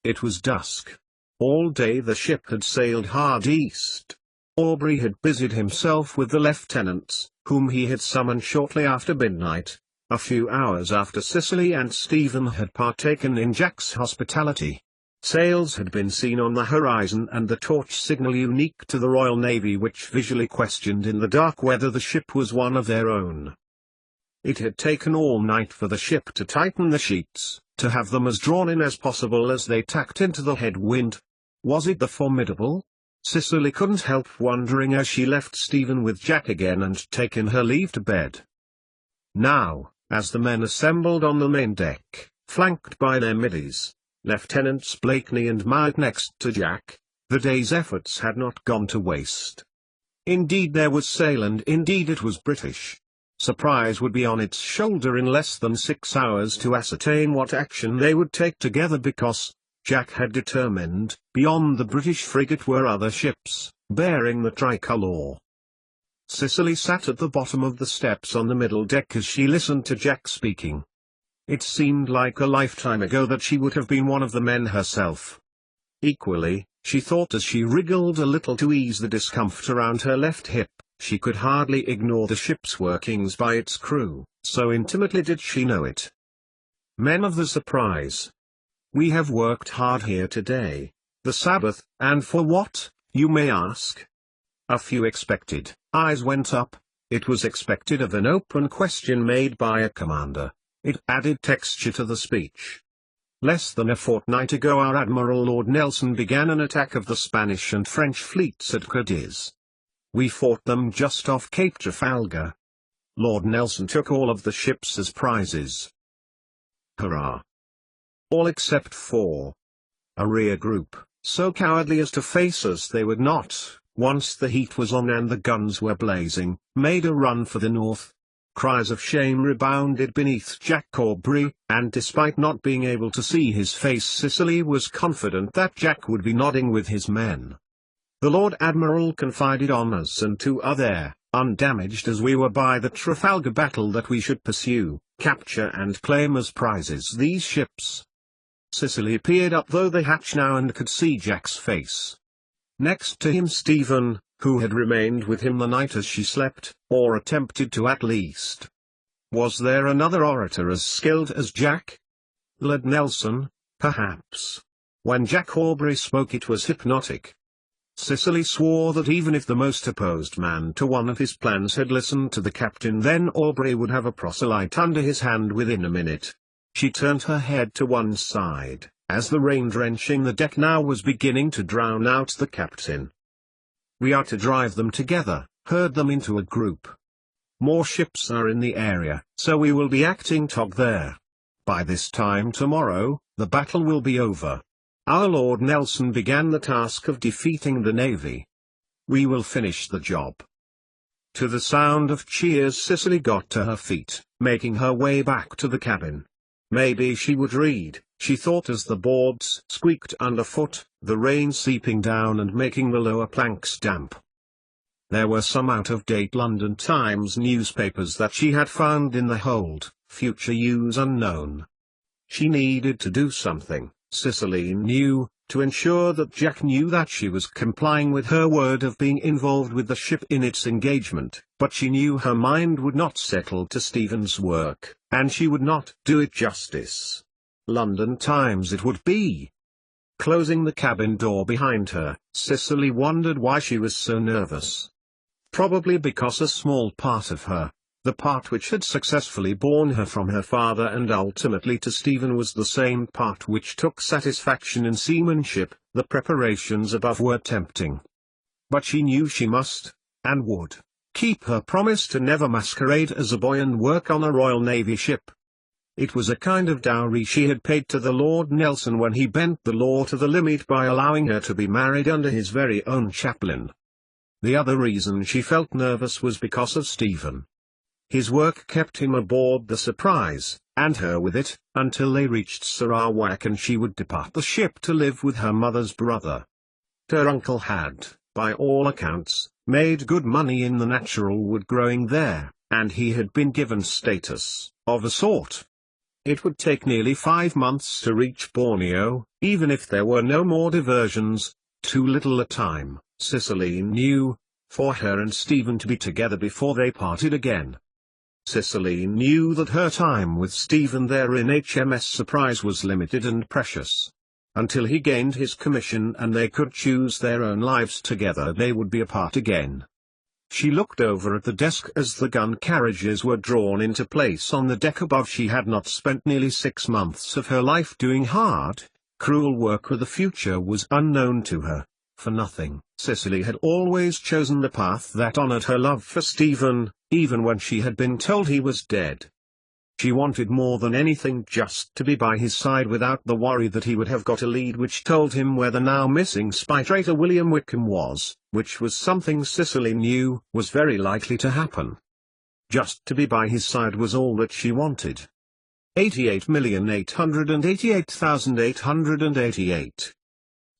It was dusk. All day the ship had sailed hard east. Aubrey had busied himself with the lieutenants, whom he had summoned shortly after midnight, a few hours after Cicely and Stephen had partaken in Jack's hospitality. Sails had been seen on the horizon and the torch signal unique to the Royal Navy which visually questioned in the dark whether the ship was one of their own. It had taken all night for the ship to tighten the sheets, to have them as drawn in as possible as they tacked into the headwind. Was it the Formidable? Cicely couldn't help wondering as she left Stephen with Jack again and taken her leave to bed. Now, as the men assembled on the main deck, flanked by their middies, Lieutenants Blakeney and Myatt next to Jack, the day's efforts had not gone to waste. Indeed there was sail and indeed it was British. Surprise would be on its shoulder in less than 6 hours to ascertain what action they would take together because, Jack had determined, beyond the British frigate were other ships, bearing the tricolour. Cicely sat at the bottom of the steps on the middle deck as she listened to Jack speaking. It seemed like a lifetime ago that she would have been one of the men herself. Equally, she thought as she wriggled a little to ease the discomfort around her left hip, she could hardly ignore the ship's workings by its crew, so intimately did she know it. Men of the Surprise. We have worked hard here today, the Sabbath, and for what, you may ask? A few expected eyes went up. It was expected of an open question made by a commander. It added texture to the speech. Less than a fortnight ago our Admiral Lord Nelson began an attack of the Spanish and French fleets at Cadiz. We fought them just off Cape Trafalgar. Lord Nelson took all of the ships as prizes. Hurrah! All except 4. A rear group, so cowardly as to face us they would not, once the heat was on and the guns were blazing, made a run for the north. Cries of shame rebounded beneath Jack Aubrey, and despite not being able to see his face Cicely was confident that Jack would be nodding with his men. The Lord Admiral confided on us and to other, undamaged as we were by the Trafalgar battle that we should pursue, capture and claim as prizes these ships. Cicely peered up through the hatch now and could see Jack's face. Next to him Stephen, who had remained with him the night as she slept, or attempted to at least. Was there another orator as skilled as Jack? Lord Nelson, perhaps. When Jack Aubrey spoke it was hypnotic. Cicely swore that even if the most opposed man to one of his plans had listened to the captain then Aubrey would have a proselyte under his hand within a minute. She turned her head to one side, as the rain drenching the deck now was beginning to drown out the captain. We are to drive them together, herd them into a group. More ships are in the area, so we will be acting tug there. By this time tomorrow, the battle will be over. Our Lord Nelson began the task of defeating the Navy. We will finish the job. To the sound of cheers Cicely got to her feet, making her way back to the cabin. Maybe she would read, she thought as the boards squeaked underfoot, the rain seeping down and making the lower planks damp. There were some out-of-date London Times newspapers that she had found in the hold, future use unknown. She needed to do something, Cicely knew, to ensure that Jack knew that she was complying with her word of being involved with the ship in its engagement, but she knew her mind would not settle to Stephen's work, and she would not do it justice. London Times it would be. Closing the cabin door behind her, Cicely wondered why she was so nervous. Probably because a small part of her, the part which had successfully borne her from her father and ultimately to Stephen was the same part which took satisfaction in seamanship. The preparations above were tempting. But she knew she must, and would, keep her promise to never masquerade as a boy and work on a Royal Navy ship. It was a kind of dowry she had paid to the Lord Nelson when he bent the law to the limit by allowing her to be married under his very own chaplain. The other reason she felt nervous was because of Stephen. His work kept him aboard the Surprise, and her with it, until they reached Sarawak and she would depart the ship to live with her mother's brother. Her uncle had, by all accounts, made good money in the natural wood growing there, and he had been given status, of a sort. It would take nearly 5 months to reach Borneo, even if there were no more diversions. Too little a time, Cicely knew, for her and Stephen to be together before they parted again. Cicely knew that her time with Stephen there in HMS Surprise was limited and precious. Until he gained his commission and they could choose their own lives together, they would be apart again. She looked over at the desk as the gun carriages were drawn into place on the deck above. She had not spent nearly 6 months of her life doing hard, cruel work, where the future was unknown to her. For nothing, Cicely had always chosen the path that honored her love for Stephen, even when she had been told he was dead. She wanted more than anything just to be by his side without the worry that he would have got a lead which told him where the now missing spy traitor William Wickham was, which was something Cicely knew was very likely to happen. Just to be by his side was all that she wanted. 88,888,888.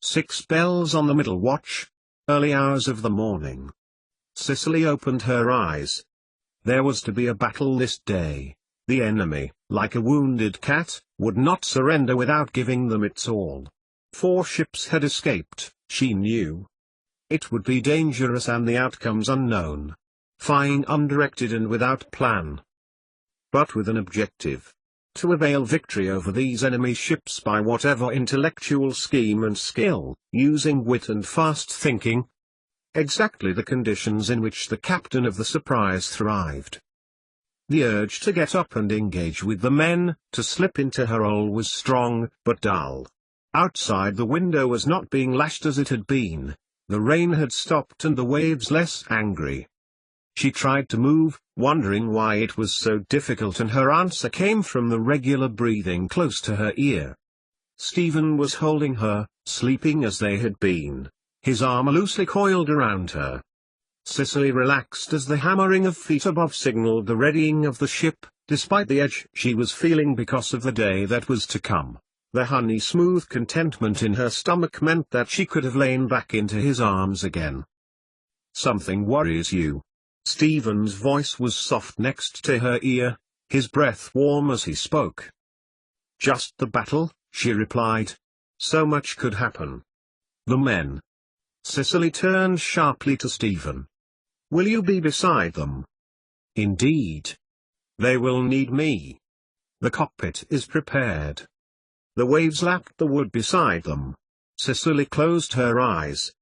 6 bells on the middle watch. Early hours of the morning. Cicely opened her eyes. There was to be a battle this day. The enemy, like a wounded cat, would not surrender without giving them its all. 4 ships had escaped, she knew. It would be dangerous and the outcomes unknown. Flying undirected and without plan. But with an objective. To avail victory over these enemy ships by whatever intellectual scheme and skill, using wit and fast thinking. Exactly the conditions in which the captain of the Surprise thrived. The urge to get up and engage with the men, to slip into her role was strong, but dull. Outside the window was not being lashed as it had been. The rain had stopped and the waves less angry. She tried to move, wondering why it was so difficult, and her answer came from the regular breathing close to her ear. Stephen was holding her, sleeping as they had been, his arm loosely coiled around her. Cicely relaxed as the hammering of feet above signaled the readying of the ship, despite the edge she was feeling because of the day that was to come. The honey-smooth contentment in her stomach meant that she could have lain back into his arms again. "Something worries you." Stephen's voice was soft next to her ear, his breath warm as he spoke. "Just the battle," she replied. "So much could happen." "The men." Cicely turned sharply to Stephen. "Will you be beside them?" "Indeed. They will need me. The cockpit is prepared." The waves lapped the wood beside them. Cicely closed her eyes.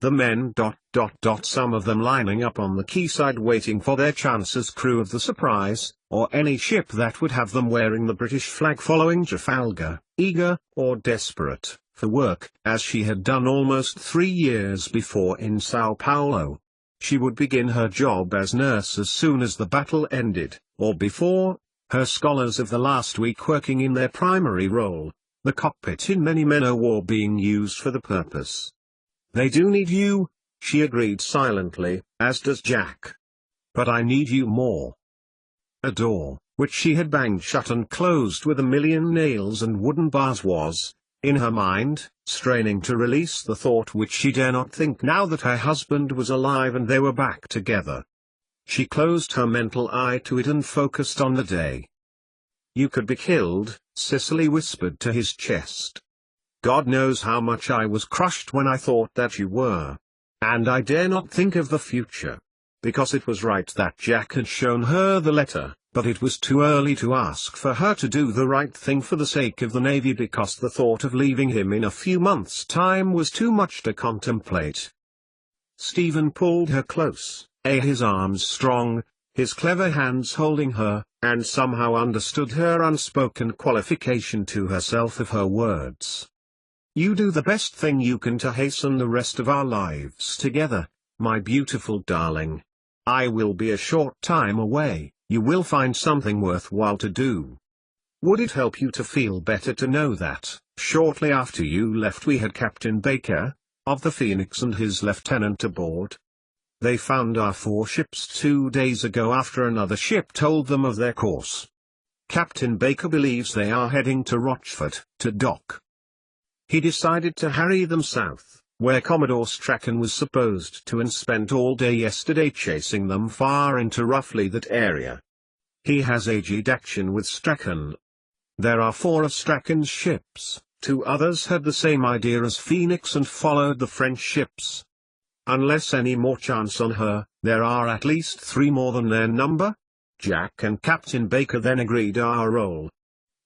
The men ... some of them lining up on the quayside waiting for their chance as crew of the Surprise, or any ship that would have them wearing the British flag, following Trafalgar, eager, or desperate, for work, as she had done almost 3 years before in Sao Paulo. She would begin her job as nurse as soon as the battle ended, or before, her scholars of the last week working in their primary role, the cockpit in many men of war being used for the purpose. "They do need you," she agreed silently, "as does Jack. But I need you more." A door, which she had banged shut and closed with a million nails and wooden bars, was, in her mind, straining to release the thought which she dare not think now that her husband was alive and they were back together. She closed her mental eye to it and focused on the day. "You could be killed," Cicely whispered to his chest. "God knows how much I was crushed when I thought that you were. And I dare not think of the future." Because it was right that Jack had shown her the letter, but it was too early to ask for her to do the right thing for the sake of the Navy, because the thought of leaving him in a few months' time was too much to contemplate. Stephen pulled her close, his arms strong, his clever hands holding her, and somehow understood her unspoken qualification to herself of her words. "You do the best thing you can to hasten the rest of our lives together, my beautiful darling. I will be a short time away. You will find something worthwhile to do. Would it help you to feel better to know that, shortly after you left, we had Captain Baker, of the Phoenix, and his lieutenant aboard? They found our 4 ships 2 days ago after another ship told them of their course. Captain Baker believes they are heading to Rochefort, to dock. He decided to harry them south, where Commodore Strachan was supposed to, and spent all day yesterday chasing them far into roughly that area. He has agreed action with Strachan. There are 4 of Strachan's ships. 2 others had the same idea as Phoenix and followed the French ships. Unless any more chance on her, there are at least 3 more than their number. Jack and Captain Baker then agreed our role.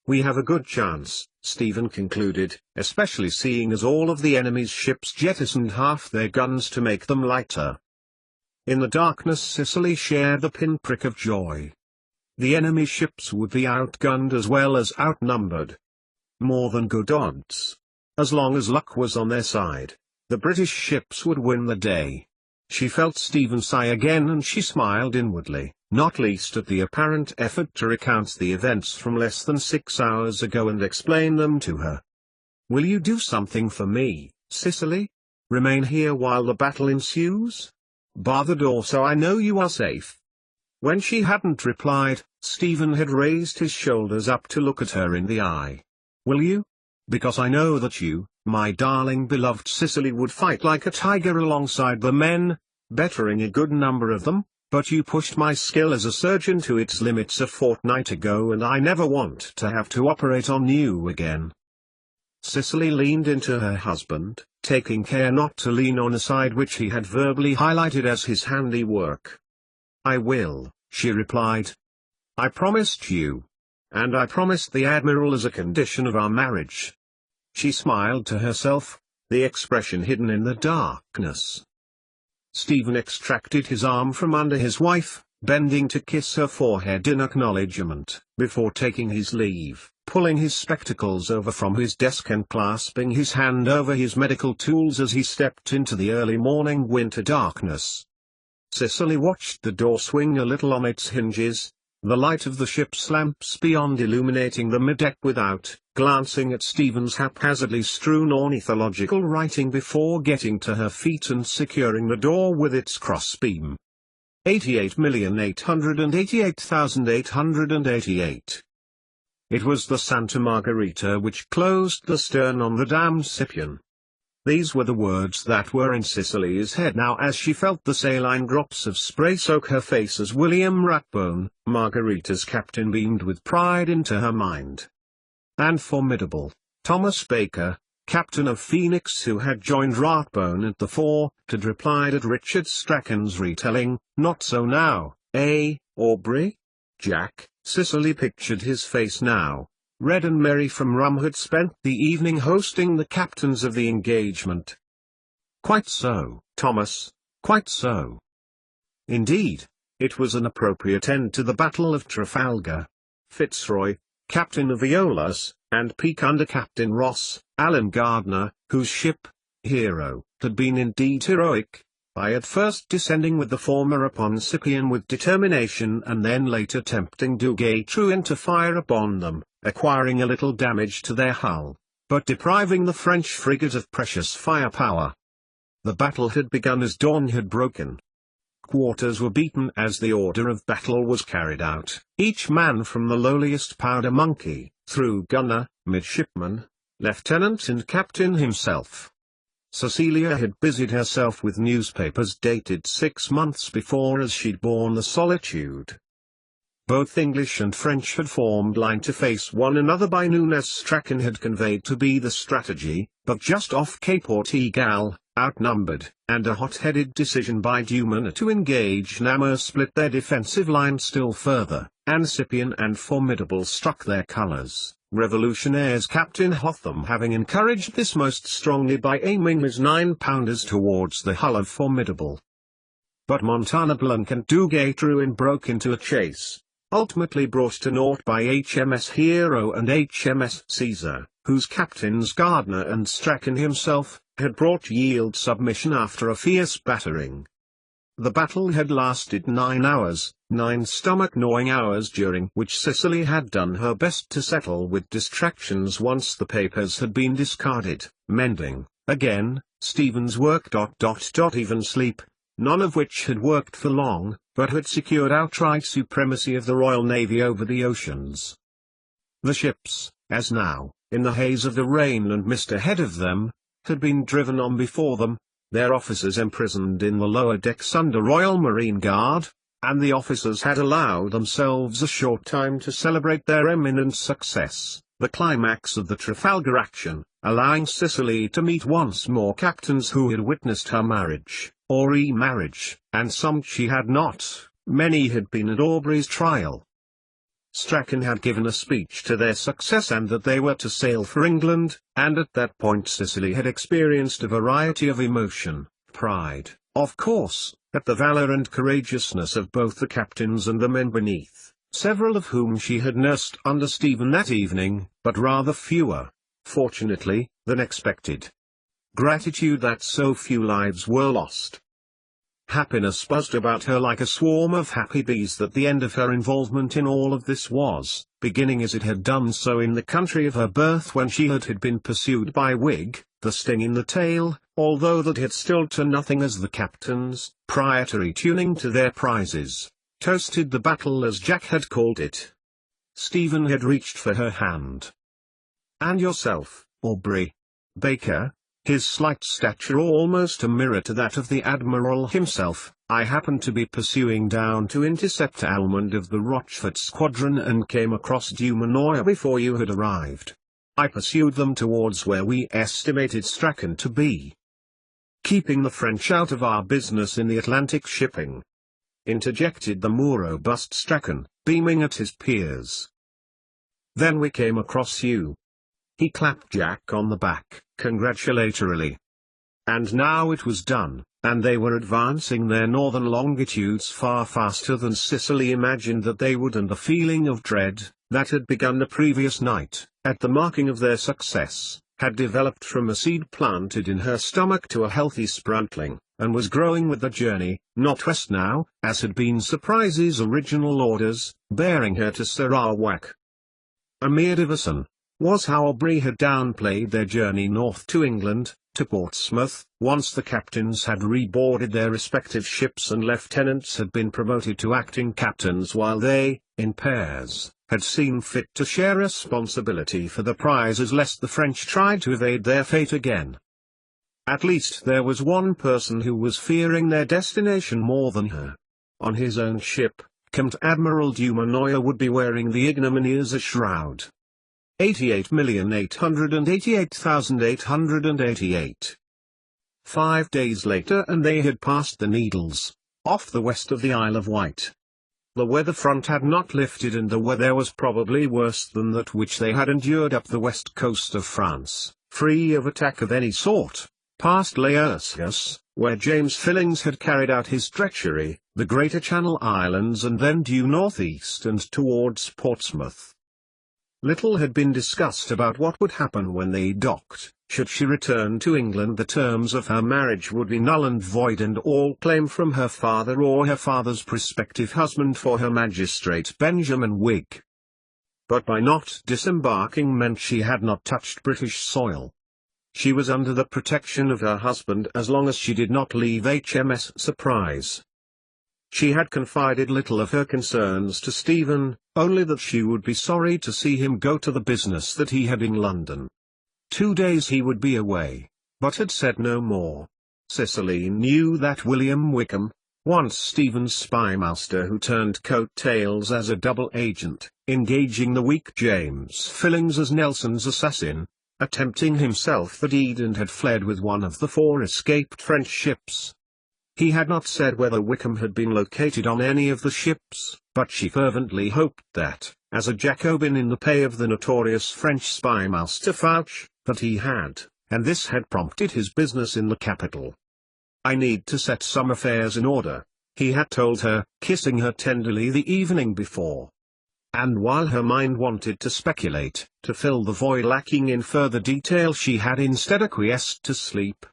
We have a good chance, Stephen concluded, especially seeing as all of the enemy's ships jettisoned half their guns to make them lighter. In the darkness Cicely shared the pinprick of joy. The enemy ships would be outgunned as well as outnumbered. More than good odds. As long as luck was on their side, the British ships would win the day. She felt Stephen sigh again and she smiled inwardly, not least at the apparent effort to recount the events from less than 6 hours ago and explain them to her. Will you do something for me, Cicely? Remain here while the battle ensues? Bar the door so I know you are safe. When she hadn't replied, Stephen had raised his shoulders up to look at her in the eye. Will you? Because I know that you, my darling beloved Cicely, would fight like a tiger alongside the men, bettering a good number of them, but you pushed my skill as a surgeon to its limits a fortnight ago and I never want to have to operate on you again. Cicely leaned into her husband, taking care not to lean on a side which he had verbally highlighted as his handiwork. I will, she replied. I promised you. And I promised the Admiral as a condition of our marriage. She smiled to herself, the expression hidden in the darkness. Stephen extracted his arm from under his wife, bending to kiss her forehead in acknowledgement, before taking his leave, pulling his spectacles over from his desk and clasping his hand over his medical tools as he stepped into the early morning winter darkness. Cicely watched the door swing a little on its hinges, the light of the ship's lamps beyond illuminating the middeck without, glancing at Stephen's haphazardly strewn ornithological writing before getting to her feet and securing the door with its crossbeam. 88,888,888. It was the Santa Margarita which closed the stern on the damned Scipion. These were the words that were in Cicely's head now as she felt the saline drops of spray soak her face as William Rathbone, Margarita's captain, beamed with pride into her mind. And formidable, Thomas Baker, captain of Phoenix, who had joined Rathbone at the fore, had replied at Richard Strachan's retelling, "Not so now, eh, Aubrey?" Jack, Cicely pictured his face now. Red and merry from rum, had spent the evening hosting the captains of the engagement. Quite so, Thomas, quite so. Indeed, it was an appropriate end to the Battle of Trafalgar. Fitzroy, captain of Aeolus, and Peake under Captain Ross, Alan Gardner, whose ship, Hero, had been indeed heroic, by at first descending with the former upon Scipion with determination and then later tempting Duguay-Trouin to fire upon them, acquiring a little damage to their hull, but depriving the French frigate of precious firepower. The battle had begun as dawn had broken. Quarters were beaten as the order of battle was carried out, each man from the lowliest powder monkey, through gunner, midshipman, lieutenant and captain himself. Cecilia had busied herself with newspapers dated 6 months before as she'd borne the solitude. Both English and French had formed line to face one another by noon as Strachan had conveyed to be the strategy, but just off Cape Portugal, outnumbered, and a hot-headed decision by Dumont to engage Namur split their defensive line still further, and Scipion and Formidable struck their colours, Revolutionaires Captain Hotham having encouraged this most strongly by aiming his 9-pounders towards the hull of Formidable. But Montana Blanc and Duguay-Trouin broke into a chase, ultimately brought to naught by HMS Hero and HMS Caesar, whose captains Gardner and Strachan himself had brought yield submission after a fierce battering. The battle had lasted 9 hours, 9 stomach-gnawing hours, during which Cicely had done her best to settle with distractions once the papers had been discarded, mending, again, Stephen's work. Even sleep, none of which had worked for long, but had secured outright supremacy of the Royal Navy over the oceans. The ships, as now, in the haze of the rain and mist ahead of them, had been driven on before them, their officers imprisoned in the lower decks under Royal Marine Guard, and the officers had allowed themselves a short time to celebrate their eminent success, the climax of the Trafalgar action, allowing Cicely to meet once more captains who had witnessed her marriage, or remarriage, and some she had not. Many had been at Aubrey's trial. Strachan had given a speech to their success and that they were to sail for England, and at that point Cicely had experienced a variety of emotion, pride, of course, at the valor and courageousness of both the captains and the men beneath, several of whom she had nursed under Stephen that evening, but rather fewer, fortunately, than expected. Gratitude that so few lives were lost. Happiness buzzed about her like a swarm of happy bees that the end of her involvement in all of this was, beginning as it had done so in the country of her birth when she had been pursued by Whig, the sting in the tail, although that had stilled to nothing as the captains, prior to retuning to their prizes, toasted the battle as Jack had called it. Stephen had reached for her hand. "And yourself, Aubrey Baker?" His slight stature almost a mirror to that of the Admiral himself. "I happened to be pursuing down to intercept Almond of the Rochefort squadron and came across Dumanoir before you had arrived. I pursued them towards where we estimated Strachan to be." "Keeping the French out of our business in the Atlantic shipping," interjected the more robust Strachan, beaming at his peers. "Then we came across you." He clapped Jack on the back, congratulatorily. And now it was done, and they were advancing their northern longitudes far faster than Cicely imagined that they would, and the feeling of dread, that had begun the previous night, at the marking of their success, had developed from a seed planted in her stomach to a healthy sproutling, and was growing with the journey, not west now, as had been Surprise's original orders, bearing her to Sarawak. A mere diversion was how Aubrey had downplayed their journey north to England, to Portsmouth, once the captains had reboarded their respective ships and lieutenants had been promoted to acting captains while they, in pairs, had seen fit to share responsibility for the prizes lest the French tried to evade their fate again. At least there was one person who was fearing their destination more than her. On his own ship, Comte Admiral Dumanoir would be wearing the ignominy as a shroud. 88,888,888. 5 days later and they had passed the Needles, off the west of the Isle of Wight. The weather front had not lifted and the weather was probably worse than that which they had endured up the west coast of France, free of attack of any sort, past Laertius, where James Fillings had carried out his treachery, the Greater Channel Islands and then due northeast and towards Portsmouth. Little had been discussed about what would happen when they docked. Should she return to England, the terms of her marriage would be null and void and all claim from her father or her father's prospective husband for her magistrate Benjamin Whig. But by not disembarking meant she had not touched British soil. She was under the protection of her husband as long as she did not leave HMS Surprise. She had confided little of her concerns to Stephen, only that she would be sorry to see him go to the business that he had in London. 2 days he would be away, but had said no more. Cicely knew that William Wickham, once Stephen's spymaster who turned coat-tails as a double agent, engaging the weak James Fillings as Nelson's assassin, attempting himself the deed and had fled with one of the 4 escaped French ships. He had not said whether Wickham had been located on any of the ships, but she fervently hoped that, as a Jacobin in the pay of the notorious French spymaster Fouch, that he had, and this had prompted his business in the capital. "I need to set some affairs in order," he had told her, kissing her tenderly the evening before. And while her mind wanted to speculate, to fill the void lacking in further detail, she had instead acquiesced to sleep.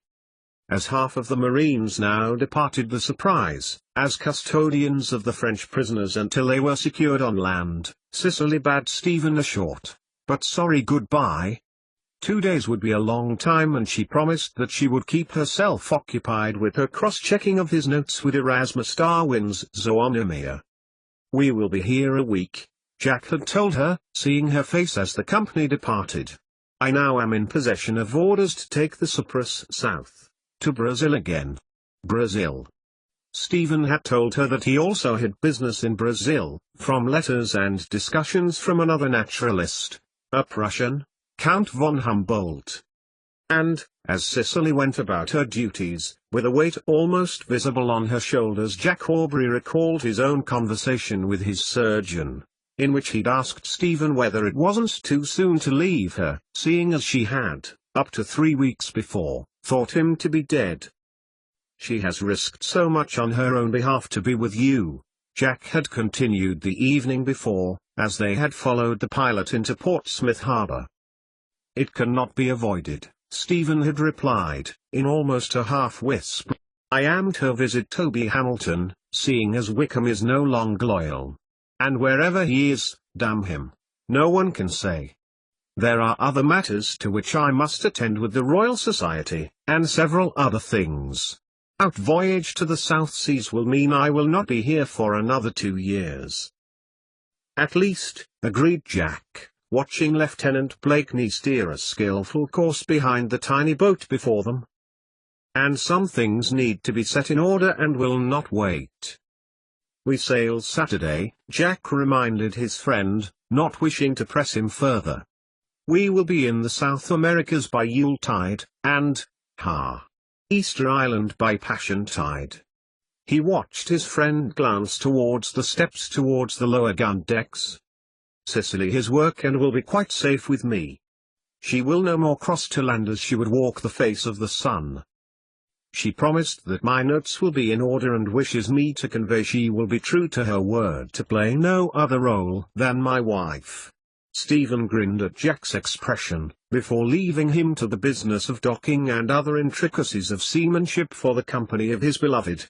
As half of the Marines now departed the Surprise, as custodians of the French prisoners until they were secured on land, Cicely bade Stephen a short, but sorry goodbye. 2 days would be a long time and she promised that she would keep herself occupied with her cross-checking of his notes with Erasmus Darwin's Zoonomia. "We will be here a week," Jack had told her, seeing her face as the company departed. "I now am in possession of orders to take the Surprise south. To Brazil again." "Brazil?" Stephen had told her that he also had business in Brazil, from letters and discussions from another naturalist, a Prussian, Count von Humboldt. And, as Cicely went about her duties, with a weight almost visible on her shoulders, Jack Aubrey recalled his own conversation with his surgeon, in which he'd asked Stephen whether it wasn't too soon to leave her, seeing as she had, up to 3 weeks before, thought him to be dead. "She has risked so much on her own behalf to be with you," Jack had continued the evening before, as they had followed the pilot into Portsmouth Harbour. "It cannot be avoided," Stephen had replied, in almost a half-whisper. "I am to visit Toby Hamilton, seeing as Wickham is no longer loyal. And wherever he is, damn him, no one can say. There are other matters to which I must attend with the Royal Society, and several other things. Our voyage to the South Seas will mean I will not be here for another 2 years." "At least," agreed Jack, watching Lieutenant Blakeney steer a skillful course behind the tiny boat before them. "And some things need to be set in order and will not wait." "We sail Saturday," Jack reminded his friend, not wishing to press him further. "We will be in the South Americas by Yuletide, and, Easter Island by Passiontide." He watched his friend glance towards the steps towards the lower gun decks. "Cicely has work and will be quite safe with me. She will no more cross to land as she would walk the face of the sun. She promised that my notes will be in order and wishes me to convey she will be true to her word to play no other role than my wife." Stephen grinned at Jack's expression, before leaving him to the business of docking and other intricacies of seamanship for the company of his beloved.